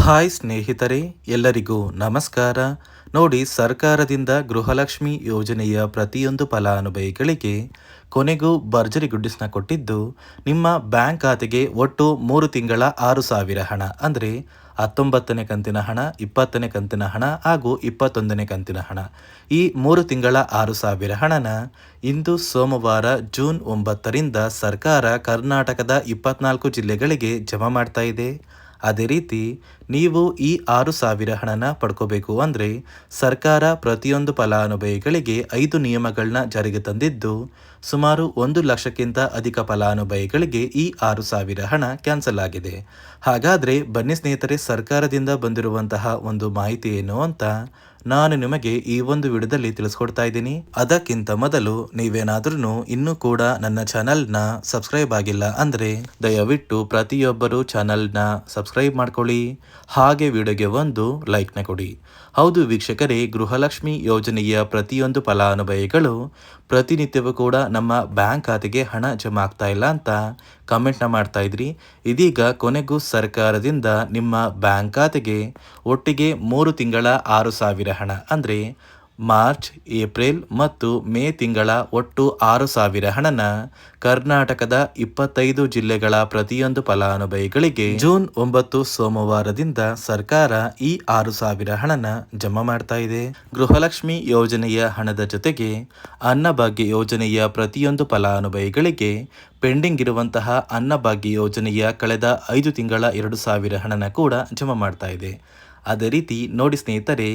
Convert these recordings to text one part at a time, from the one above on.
Hi ಸ್ನೇಹಿತರೆ, ಎಲ್ಲರಿಗೂ ನಮಸ್ಕಾರ. ನೋಡಿ, ಸರ್ಕಾರದಿಂದ ಗೃಹಲಕ್ಷ್ಮಿ ಯೋಜನೆಯ ಪ್ರತಿಯೊಂದು ಫಲಾನುಭವಿಗಳಿಗೆ ಕೊನೆಗೂ ಭರ್ಜರಿ ಗುಡ್ಡಿಸ್ನ ಕೊಟ್ಟಿದ್ದು, ನಿಮ್ಮ ಬ್ಯಾಂಕ್ ಖಾತೆಗೆ ಒಟ್ಟು 3 ತಿಂಗಳ 6,000 ಹಣ, ಅಂದರೆ 19ನೇ ಕಂತಿನ ಹಣ, 20ನೇ ಕಂತಿನ ಹಣ ಹಾಗೂ 21ನೇ ಕಂತಿನ ಹಣ. ಈ 3 ತಿಂಗಳ 6,000 ಹಣನ ಇಂದು ಸೋಮವಾರ ಜೂನ್ 9ರಿಂದ ಸರ್ಕಾರ ಕರ್ನಾಟಕದ 24 ಜಿಲ್ಲೆಗಳಿಗೆ ಜಮಾ ಮಾಡ್ತಾ ಇದೆ. ಅದೇ ರೀತಿ ನೀವು ಈ 6,000 ಹಣನ ಪಡ್ಕೋಬೇಕು ಅಂದರೆ ಸರ್ಕಾರ ಪ್ರತಿಯೊಂದು ಫಲಾನುಭವಿಗಳಿಗೆ 5 ನಿಯಮಗಳನ್ನ ಜಾರಿಗೆ ತಂದಿದ್ದು, ಸುಮಾರು 1 ಲಕ್ಷಕ್ಕಿಂತ ಅಧಿಕ ಫಲಾನುಭವಿಗಳಿಗೆ ಈ 6,000 ಹಣ ಕ್ಯಾನ್ಸಲ್ ಆಗಿದೆ. ಹಾಗಾದರೆ ಬನ್ನಿ ಸ್ನೇಹಿತರೆ, ಸರ್ಕಾರದಿಂದ ಬಂದಿರುವಂತಹ ಒಂದು ಮಾಹಿತಿ ಏನು ಅಂತ ನಾನು ನಿಮಗೆ ಈ ಒಂದು ವಿಡಿಯೋದಲ್ಲಿ ತಿಳಿಸ್ಕೊಡ್ತಾ ಇದ್ದೀನಿ. ಅದಕ್ಕಿಂತ ಮೊದಲು ನೀವೇನಾದ್ರೂ ಇನ್ನೂ ಕೂಡ ನನ್ನ ಚಾನಲ್ನ ಸಬ್ಸ್ಕ್ರೈಬ್ ಆಗಿಲ್ಲ ಅಂದರೆ ದಯವಿಟ್ಟು ಪ್ರತಿಯೊಬ್ಬರು ಚಾನಲ್ನ ಸಬ್ಸ್ಕ್ರೈಬ್ ಮಾಡ್ಕೊಳ್ಳಿ, ಹಾಗೆ ವಿಡಿಯೋಗೆ ಒಂದು ಲೈಕ್ನ ಕೊಡಿ. ಹೌದು ವೀಕ್ಷಕರೇ, ಗೃಹಲಕ್ಷ್ಮಿ ಯೋಜನೆಯ ಪ್ರತಿಯೊಂದು ಫಲಾನುಭವಿಗಳು ಪ್ರತಿನಿತ್ಯವೂ ಕೂಡ ನಮ್ಮ ಬ್ಯಾಂಕ್ ಖಾತೆಗೆ ಹಣ ಜಮಾ ಆಗ್ತಾ ಇಲ್ಲ ಅಂತ ಕಮೆಂಟ್ನ ಮಾಡ್ತಾ ಇದ್ರಿ. ಇದೀಗ ಕೊನೆಗೂ ಸರ್ಕಾರದಿಂದ ನಿಮ್ಮ ಬ್ಯಾಂಕ್ ಖಾತೆಗೆ ಒಟ್ಟಿಗೆ 3 ತಿಂಗಳ 6,000 ಹಣ, ಅಂದರೆ ಮಾರ್ಚ್, ಏಪ್ರಿಲ್ ಮತ್ತು ಮೇ ತಿಂಗಳ ಒಟ್ಟು 6,000 ಹಣನ ಕರ್ನಾಟಕದ 25 ಜಿಲ್ಲೆಗಳ ಪ್ರತಿಯೊಂದು ಫಲಾನುಭವಿಗಳಿಗೆ ಜೂನ್ 9 ಸೋಮವಾರದಿಂದ ಸರ್ಕಾರ ಈ 6,000 ಹಣನ ಜಮಾ ಮಾಡ್ತಾ ಇದೆ. ಗೃಹಲಕ್ಷ್ಮಿ ಯೋಜನೆಯ ಹಣದ ಜೊತೆಗೆ ಅನ್ನಭಾಗ್ಯ ಯೋಜನೆಯ ಪ್ರತಿಯೊಂದು ಫಲಾನುಭವಿಗಳಿಗೆ ಪೆಂಡಿಂಗ್ ಇರುವಂತಹ ಅನ್ನಭಾಗ್ಯ ಯೋಜನೆಯ ಕಳೆದ 5 ತಿಂಗಳ 2,000 ಹಣನ ಕೂಡ ಜಮಾ ಮಾಡ್ತಾ ಇದೆ. ಅದೇ ರೀತಿ ನೋಡಿ ಸ್ನೇಹಿತರೆ,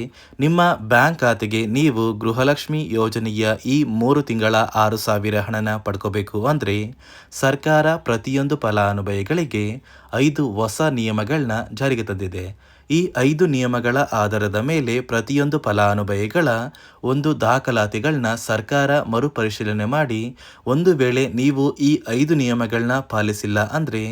ನಿಮ್ಮ ಬ್ಯಾಂಕ್ ಖಾತೆಗೆ ನೀವು ಗೃಹಲಕ್ಷ್ಮಿ ಯೋಜನೆಯ ಈ 3 ತಿಂಗಳ 6,000 ಹಣನ ಪಡ್ಕೋಬೇಕು ಅಂದರೆ ಸರ್ಕಾರ ಪ್ರತಿಯೊಂದು ಫಲಾನುಭವಿಗಳಿಗೆ 5 ಹೊಸ ನಿಯಮಗಳನ್ನ ಜಾರಿಗೆ ತಂದಿದೆ. ಈ 5 ನಿಯಮಗಳ ಆಧಾರದ ಮೇಲೆ ಪ್ರತಿಯೊಂದು ಫಲಾನುಭವಿಗಳ ಒಂದು ದಾಖಲಾತಿಗಳನ್ನ ಸರ್ಕಾರ ಮರುಪರಿಶೀಲನೆ ಮಾಡಿ, ಒಂದು ವೇಳೆ ನೀವು ಈ 5 ನಿಯಮಗಳನ್ನ ಪಾಲಿಸಿಲ್ಲ ಅಂದರೆ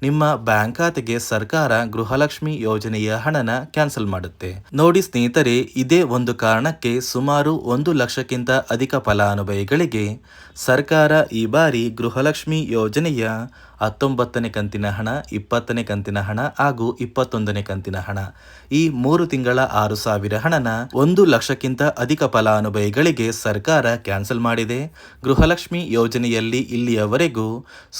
ನಿಮ್ಮ ಬ್ಯಾಂಕ್ ಖಾತೆಗೆ ಸರ್ಕಾರ ಗೃಹಲಕ್ಷ್ಮಿ ಯೋಜನೆಯ ಹಣನ ಕ್ಯಾನ್ಸಲ್ ಮಾಡುತ್ತೆ. ನೋಡಿ ಸ್ನೇಹಿತರೆ, ಇದೇ ಒಂದು ಕಾರಣಕ್ಕೆ ಸುಮಾರು 1 ಲಕ್ಷಕ್ಕಿಂತ ಅಧಿಕ ಫಲಾನುಭವಿಗಳಿಗೆ ಸರ್ಕಾರ ಈ ಬಾರಿ ಗೃಹಲಕ್ಷ್ಮಿ ಯೋಜನೆಯ 19ನೇ ಕಂತಿನ ಹಣ, 20ನೇ ಕಂತಿನ ಹಣ ಹಾಗೂ 21ನೇ ಕಂತಿನ ಹಣ, ಈ 3 ತಿಂಗಳ 6,000 ಹಣನ 1 ಲಕ್ಷಕ್ಕಿಂತ ಅಧಿಕ ಫಲಾನುಭವಿಗಳಿಗೆ ಸರ್ಕಾರ ಕ್ಯಾನ್ಸಲ್ ಮಾಡಿದೆ. ಗೃಹಲಕ್ಷ್ಮಿ ಯೋಜನೆಯಲ್ಲಿ ಇಲ್ಲಿಯವರೆಗೂ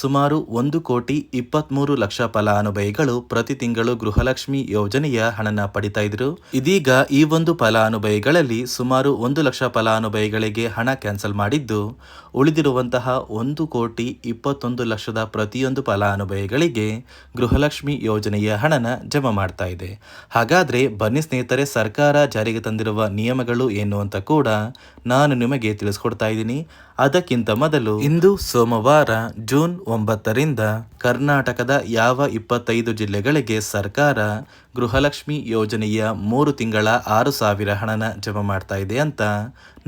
ಸುಮಾರು 1,23,00,000 ಫಲಾನುಭವಿಗಳು ಪ್ರತಿ ತಿಂಗಳು ಗೃಹಲಕ್ಷ್ಮಿ ಯೋಜನೆಯ ಹಣನ ಪಡಿತಾ ಇದ್ರು. ಇದೀಗ ಈ ಒಂದು ಫಲಾನುಭವಿಗಳಲ್ಲಿ ಸುಮಾರು 1 ಲಕ್ಷ ಫಲಾನುಭವಿಗಳಿಗೆ ಹಣ ಕ್ಯಾನ್ಸಲ್ ಮಾಡಿದ್ದು, ಉಳಿದಿರುವಂತಹ 1,21,00,000 ಪ್ರತಿಯೊಂದು ಫಲಾನುಭವಿಗಳಿಗೆ ಗೃಹಲಕ್ಷ್ಮಿ ಯೋಜನೆಯ ಹಣನ ಜಮಾ ಮಾಡ್ತಾ ಇದೆ. ಹಾಗಾದ್ರೆ ಬನ್ನಿ ಸ್ನೇಹಿತರೆ, ಸರ್ಕಾರ ಜಾರಿಗೆ ತಂದಿರುವ ನಿಯಮಗಳು ಏನು ಅಂತ ಕೂಡ ನಾನು ನಿಮಗೆ ತಿಳಿಸ್ಕೊಡ್ತಾ ಇದ್ದೀನಿ. ಅದಕ್ಕಿಂತ ಮೊದಲು ಇಂದು ಸೋಮವಾರ ಜೂನ್ 9ರಿಂದ ಕರ್ನಾಟಕದ ಯಾವ 25 ಜಿಲ್ಲೆಗಳಿಗೆ ಸರ್ಕಾರ ಗೃಹಲಕ್ಷ್ಮಿ ಯೋಜನೆಯ 3 ತಿಂಗಳ 6,000 ಹಣನ ಜಮಾ ಮಾಡ್ತಾ ಇದೆ ಅಂತ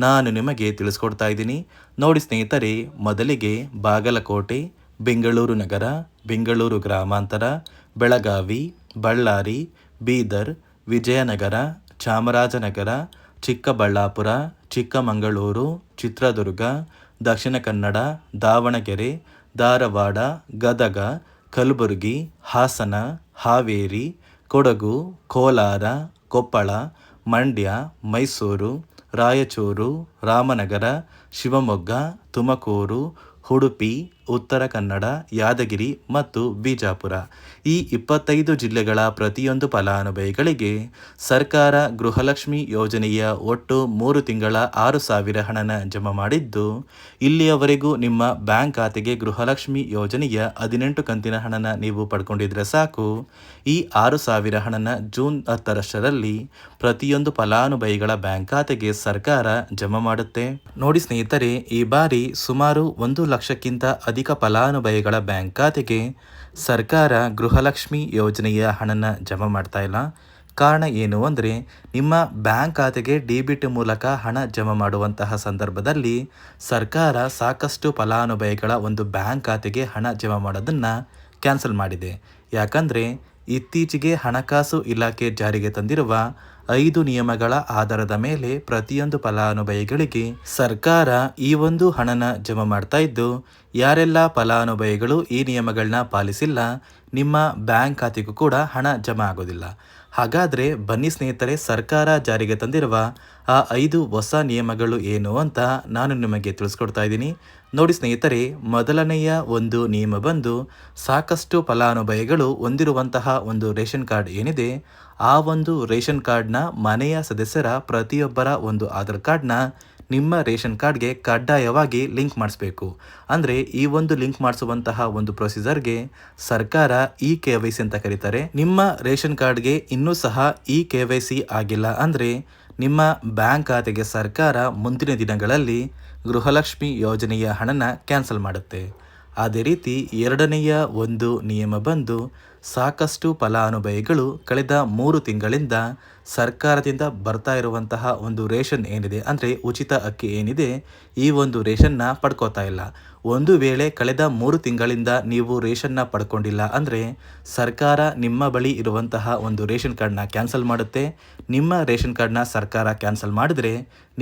ನಾನು ನಿಮಗೆ ತಿಳಿಸ್ಕೊಡ್ತಾ ಇದ್ದೀನಿ. ನೋಡಿ ಸ್ನೇಹಿತರೆ, ಮೊದಲಿಗೆ ಬಾಗಲಕೋಟೆ, ಬೆಂಗಳೂರು ನಗರ, ಬೆಂಗಳೂರು ಗ್ರಾಮಾಂತರ, ಬೆಳಗಾವಿ, ಬಳ್ಳಾರಿ, ಬೀದರ್, ವಿಜಯನಗರ, ಚಾಮರಾಜನಗರ, ಚಿಕ್ಕಬಳ್ಳಾಪುರ, ಚಿಕ್ಕಮಗಳೂರು, ಚಿತ್ರದುರ್ಗ, ದಕ್ಷಿಣ ಕನ್ನಡ, ದಾವಣಗೆರೆ, ಧಾರವಾಡ, ಗದಗ, ಕಲಬುರಗಿ, ಹಾಸನ, ಹಾವೇರಿ, ಕೊಡಗು, ಕೋಲಾರ, ಕೊಪ್ಪಳ, ಮಂಡ್ಯ, ಮೈಸೂರು, ರಾಯಚೂರು, ರಾಮನಗರ, ಶಿವಮೊಗ್ಗ, ತುಮಕೂರು, ಉಡುಪಿ, ಉತ್ತರ ಕನ್ನಡ, ಯಾದಗಿರಿ ಮತ್ತು ಬಿಜಾಪುರ, ಈ 25 ಜಿಲ್ಲೆಗಳ ಪ್ರತಿಯೊಂದು ಫಲಾನುಭವಿಗಳಿಗೆ ಸರ್ಕಾರ ಗೃಹಲಕ್ಷ್ಮಿ ಯೋಜನೆಯ ಒಟ್ಟು 3 ತಿಂಗಳ 6,000 ಹಣನ ಜಮಾ ಮಾಡಿದ್ದು, ಇಲ್ಲಿಯವರೆಗೂ ನಿಮ್ಮ ಬ್ಯಾಂಕ್ ಖಾತೆಗೆ ಗೃಹಲಕ್ಷ್ಮಿ ಯೋಜನೆಯ 18 ಕಂತಿನ ಹಣನ ನೀವು ಪಡ್ಕೊಂಡಿದ್ರೆ ಸಾಕು, ಈ 6,000 ಹಣನ ಜೂನ್ 10ರಷ್ಟರಲ್ಲಿ ಪ್ರತಿಯೊಂದು ಫಲಾನುಭವಿಗಳ ಬ್ಯಾಂಕ್ ಖಾತೆಗೆ ಸರ್ಕಾರ ಜಮಾ ಮಾಡುತ್ತೆ. ನೋಡಿ ಸ್ನೇಹಿತರೆ, ಈ ಬಾರಿ ಸುಮಾರು 1 ಲಕ್ಷಕ್ಕಿಂತ ಅಧಿಕ ಫಲಾನುಭವಿಗಳ ಬ್ಯಾಂಕ್ ಖಾತೆಗೆ ಸರ್ಕಾರ ಗೃಹಲಕ್ಷ್ಮಿ ಯೋಜನೆಯ ಹಣನ ಜಮಾ ಮಾಡ್ತಾ ಇಲ್ಲ. ಕಾರಣ ಏನು ಅಂದರೆ, ನಿಮ್ಮ ಬ್ಯಾಂಕ್ ಖಾತೆಗೆ ಡೆಬಿಟ್ ಮೂಲಕ ಹಣ ಜಮಾ ಮಾಡುವಂತಹ ಸಂದರ್ಭದಲ್ಲಿ ಸರ್ಕಾರ ಸಾಕಷ್ಟು ಫಲಾನುಭವಿಗಳ ಒಂದು ಬ್ಯಾಂಕ್ ಖಾತೆಗೆ ಹಣ ಜಮಾ ಮಾಡೋದನ್ನು ಕ್ಯಾನ್ಸಲ್ ಮಾಡಿದೆ. ಯಾಕಂದರೆ ಇತ್ತೀಚೆಗೆ ಹಣಕಾಸು ಇಲಾಖೆ ಜಾರಿಗೆ ತಂದಿರುವ 5 ನಿಯಮಗಳ ಆಧಾರದ ಮೇಲೆ ಪ್ರತಿಯೊಂದು ಫಲಾನುಭವಿಗಳಿಗೆ ಸರ್ಕಾರ ಈ ಒಂದು ಹಣನ ಜಮಾ ಮಾಡ್ತಾ ಇದ್ದು, ಯಾರೆಲ್ಲ ಫಲಾನುಭವಿಗಳು ಈ ನಿಯಮಗಳನ್ನ ಪಾಲಿಸಿಲ್ಲ ನಿಮ್ಮ ಬ್ಯಾಂಕ್ ಖಾತೆಗೂ ಕೂಡ ಹಣ ಜಮಾ ಆಗೋದಿಲ್ಲ. ಹಾಗಾದರೆ ಬನ್ನಿ ಸ್ನೇಹಿತರೆ, ಸರ್ಕಾರ ಜಾರಿಗೆ ತಂದಿರುವ ಆ 5 ಹೊಸ ನಿಯಮಗಳು ಏನು ಅಂತ ನಾನು ನಿಮಗೆ ತಿಳಿಸ್ಕೊಡ್ತಾ ಇದ್ದೀನಿ. ನೋಡಿ ಸ್ನೇಹಿತರೆ, ಮೊದಲನೆಯ ಒಂದು ನಿಯಮ ಬಂದು ಸಾಕಷ್ಟು ಫಲಾನುಭವಿಗಳು ಹೊಂದಿರುವಂತಹ ಒಂದು ರೇಷನ್ ಕಾರ್ಡ್ ಏನಿದೆ, ಆ ಒಂದು ರೇಷನ್ ಕಾರ್ಡ್ನ ಮನೆಯ ಸದಸ್ಯರ ಪ್ರತಿಯೊಬ್ಬರ ಒಂದು ಆಧಾರ್ ಕಾರ್ಡ್ನ ನಿಮ್ಮ ರೇಷನ್ ಕಾರ್ಡ್ಗೆ ಕಡ್ಡಾಯವಾಗಿ ಲಿಂಕ್ ಮಾಡಿಸ್ಬೇಕು. ಅಂದರೆ ಈ ಒಂದು ಲಿಂಕ್ ಮಾಡಿಸುವಂತಹ ಒಂದು ಪ್ರೊಸೀಜರ್ಗೆ ಸರ್ಕಾರ KYC ಅಂತ ಕರೀತಾರೆ. ನಿಮ್ಮ ರೇಷನ್ ಕಾರ್ಡ್ಗೆ ಇನ್ನೂ ಸಹ KYC ಆಗಿಲ್ಲ ಅಂದರೆ ನಿಮ್ಮ ಬ್ಯಾಂಕ್ ಖಾತೆಗೆ ಸರ್ಕಾರ ಮುಂದಿನ ದಿನಗಳಲ್ಲಿ ಗೃಹಲಕ್ಷ್ಮಿ ಯೋಜನೆಯ ಹಣನ ಕ್ಯಾನ್ಸಲ್ ಮಾಡುತ್ತೆ. ಅದೇ ರೀತಿ ಎರಡನೆಯ ಒಂದು ನಿಯಮ ಬಂದು ಸಾಕಷ್ಟು ಫಲಾನುಭವಿಗಳು ಕಳೆದ 3 ತಿಂಗಳಿಂದ ಸರ್ಕಾರದಿಂದ ಬರ್ತಾ ಇರುವಂತಹ ಒಂದು ರೇಷನ್ ಏನಿದೆ, ಅಂದರೆ ಉಚಿತ ಅಕ್ಕಿ ಏನಿದೆ, ಈ ಒಂದು ರೇಷನ್ನ ಪಡ್ಕೋತಾ ಇಲ್ಲ. ಒಂದು ವೇಳೆ ಕಳೆದ 3 ತಿಂಗಳಿಂದ ನೀವು ರೇಷನ್ನ ಪಡ್ಕೊಂಡಿಲ್ಲ ಅಂದರೆ ಸರ್ಕಾರ ನಿಮ್ಮ ಬಳಿ ಇರುವಂತಹ ಒಂದು ರೇಷನ್ ಕಾರ್ಡ್ನ ಕ್ಯಾನ್ಸಲ್ ಮಾಡುತ್ತೆ. ನಿಮ್ಮ ರೇಷನ್ ಕಾರ್ಡ್ನ ಸರ್ಕಾರ ಕ್ಯಾನ್ಸಲ್ ಮಾಡಿದರೆ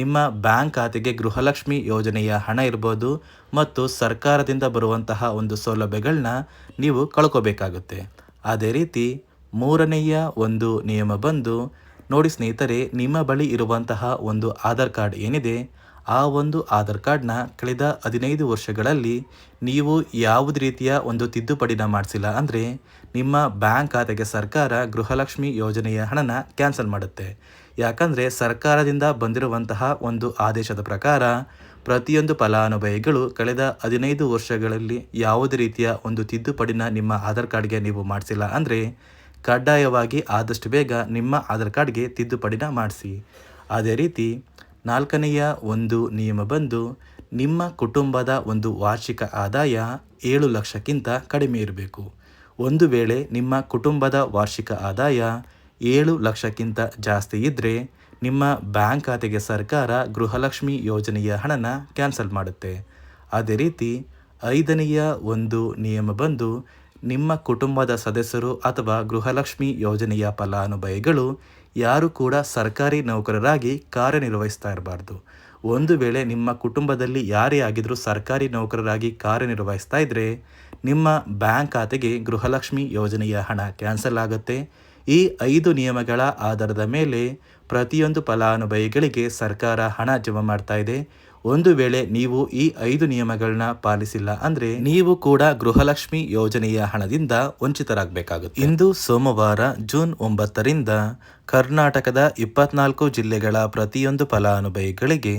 ನಿಮ್ಮ ಬ್ಯಾಂಕ್ ಖಾತೆಗೆ ಗೃಹಲಕ್ಷ್ಮಿ ಯೋಜನೆಯ ಹಣ ಇರ್ಬೋದು ಮತ್ತು ಸರ್ಕಾರದಿಂದ ಬರುವಂತಹ ಒಂದು ಸೌಲಭ್ಯಗಳನ್ನ ನೀವು ಕಳ್ಕೋಬೇಕಾಗುತ್ತೆ. ಅದೇ ರೀತಿ ಮೂರನೆಯ ಒಂದು ನಿಯಮ ಬಂದು ನೋಡಿ ಸ್ನೇಹಿತರೆ, ನಿಮ್ಮ ಬಳಿ ಇರುವಂತಹ ಒಂದು ಆಧಾರ್ ಕಾರ್ಡ್ ಏನಿದೆ, ಆ ಒಂದು ಆಧಾರ್ ಕಾರ್ಡ್ನ ಕಳೆದ 15 ವರ್ಷಗಳಲ್ಲಿ ನೀವು ಯಾವುದೇ ರೀತಿಯ ಒಂದು ತಿದ್ದುಪಡಿನ ಮಾಡಿಸಿಲ್ಲ ಅಂದರೆ ನಿಮ್ಮ ಬ್ಯಾಂಕ್ ಖಾತೆಗೆ ಸರ್ಕಾರ ಗೃಹಲಕ್ಷ್ಮಿ ಯೋಜನೆಯ ಹಣನ ಕ್ಯಾನ್ಸಲ್ ಮಾಡುತ್ತೆ. ಯಾಕಂದರೆ ಸರ್ಕಾರದಿಂದ ಬಂದಿರುವಂತಹ ಒಂದು ಆದೇಶದ ಪ್ರಕಾರ ಪ್ರತಿಯೊಂದು ಫಲಾನುಭವಿಗಳು ಕಳೆದ 15 ವರ್ಷಗಳಲ್ಲಿ ಯಾವುದೇ ರೀತಿಯ ಒಂದು ತಿದ್ದುಪಡಿನ ನಿಮ್ಮ ಆಧಾರ್ ಕಾರ್ಡ್ಗೆ ನೀವು ಮಾಡಿಸಿಲ್ಲ ಅಂದರೆ ಕಡ್ಡಾಯವಾಗಿ ಆದಷ್ಟು ಬೇಗ ನಿಮ್ಮ ಆಧಾರ್ ಕಾರ್ಡ್ಗೆ ತಿದ್ದುಪಡಿನ ಮಾಡಿಸಿ. ಅದೇ ರೀತಿ ನಾಲ್ಕನೆಯ ಒಂದು ನಿಯಮ ಬಂದು ನಿಮ್ಮ ಕುಟುಂಬದ ಒಂದು ವಾರ್ಷಿಕ ಆದಾಯ 7 ಲಕ್ಷಕ್ಕಿಂತ ಕಡಿಮೆ ಇರಬೇಕು. ಒಂದು ವೇಳೆ ನಿಮ್ಮ ಕುಟುಂಬದ ವಾರ್ಷಿಕ ಆದಾಯ 7 ಲಕ್ಷಕ್ಕಿಂತ ಜಾಸ್ತಿ ಇದ್ದರೆ ನಿಮ್ಮ ಬ್ಯಾಂಕ್ ಖಾತೆಗೆ ಸರ್ಕಾರ ಗೃಹಲಕ್ಷ್ಮಿ ಯೋಜನೆಯ ಹಣನ ಕ್ಯಾನ್ಸಲ್ ಮಾಡುತ್ತೆ. ಅದೇ ರೀತಿ ಐದನೆಯ ಒಂದು ನಿಯಮ ಬಂದು ನಿಮ್ಮ ಕುಟುಂಬದ ಸದಸ್ಯರು ಅಥವಾ ಗೃಹಲಕ್ಷ್ಮಿ ಯೋಜನೆಯ ಫಲಾನುಭವಿಗಳು ಯಾರು ಕೂಡ ಸರ್ಕಾರಿ ನೌಕರರಾಗಿ ಕಾರ್ಯನಿರ್ವಹಿಸ್ತಾ ಇರಬಾರ್ದು. ಒಂದು ವೇಳೆ ನಿಮ್ಮ ಕುಟುಂಬದಲ್ಲಿ ಯಾರೇ ಆಗಿದ್ರೂ ಸರ್ಕಾರಿ ನೌಕರರಾಗಿ ಕಾರ್ಯನಿರ್ವಹಿಸ್ತಾ ಇದ್ದರೆ ನಿಮ್ಮ ಬ್ಯಾಂಕ್ ಖಾತೆಗೆ ಗೃಹಲಕ್ಷ್ಮಿ ಯೋಜನೆಯ ಹಣ ಕ್ಯಾನ್ಸಲ್ ಆಗುತ್ತೆ. ಈ 5 ನಿಯಮಗಳ ಆಧಾರದ ಮೇಲೆ ಪ್ರತಿಯೊಂದು ಫಲಾನುಭವಿಗಳಿಗೆ ಸರ್ಕಾರ ಹಣ ಜಮಾ ಮಾಡ್ತಾ ಇದೆ. ಒಂದು ವೇಳೆ ನೀವು ಈ 5 ನಿಯಮಗಳನ್ನ ಪಾಲಿಸಿಲ್ಲ ಅಂದರೆ ನೀವು ಕೂಡ ಗೃಹಲಕ್ಷ್ಮಿ ಯೋಜನೆಯ ಹಣದಿಂದ ವಂಚಿತರಾಗಬೇಕಾಗುತ್ತೆ. ಇಂದು ಸೋಮವಾರ ಜೂನ್ 9ರಿಂದ ಕರ್ನಾಟಕದ 24 ಜಿಲ್ಲೆಗಳ ಪ್ರತಿಯೊಂದು ಫಲಾನುಭವಿಗಳಿಗೆ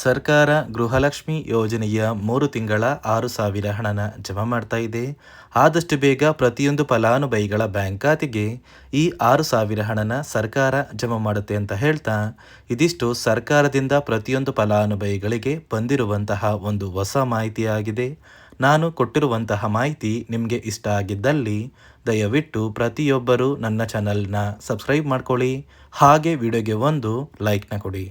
ಸರ್ಕಾರ ಗೃಹಲಕ್ಷ್ಮಿ ಯೋಜನೆಯ 3 ತಿಂಗಳ 6,000 ಹಣನ ಜಮಾ ಮಾಡ್ತಾ ಇದೆ. ಆದಷ್ಟು ಬೇಗ ಪ್ರತಿಯೊಂದು ಫಲಾನುಭವಿಗಳ ಬ್ಯಾಂಕ್ ಖಾತೆಗೆ ಈ 6,000 ಹಣನ ಸರ್ಕಾರ ಜಮಾ ಮಾಡುತ್ತೆ ಅಂತ ಹೇಳ್ತಾ, ಇದಿಷ್ಟು ಸರ್ಕಾರದಿಂದ ಪ್ರತಿಯೊಂದು ಫಲಾನುಭವಿಗಳಿಗೆ ಬಂದಿರುವಂತಹ ಒಂದು ಹೊಸ ಮಾಹಿತಿಯಾಗಿದೆ. ನಾನು ಕೊಟ್ಟಿರುವಂತಹ ಮಾಹಿತಿ ನಿಮಗೆ ಇಷ್ಟ ಆಗಿದ್ದಲ್ಲಿ ದಯವಿಟ್ಟು ಪ್ರತಿಯೊಬ್ಬರು ನನ್ನ ಚಾನಲ್ನ ಸಬ್ಸ್ಕ್ರೈಬ್ ಮಾಡ್ಕೊಳ್ಳಿ, ಹಾಗೆ ವಿಡಿಯೋಗೆ ಒಂದು ಲೈಕ್ನ ಕೊಡಿ.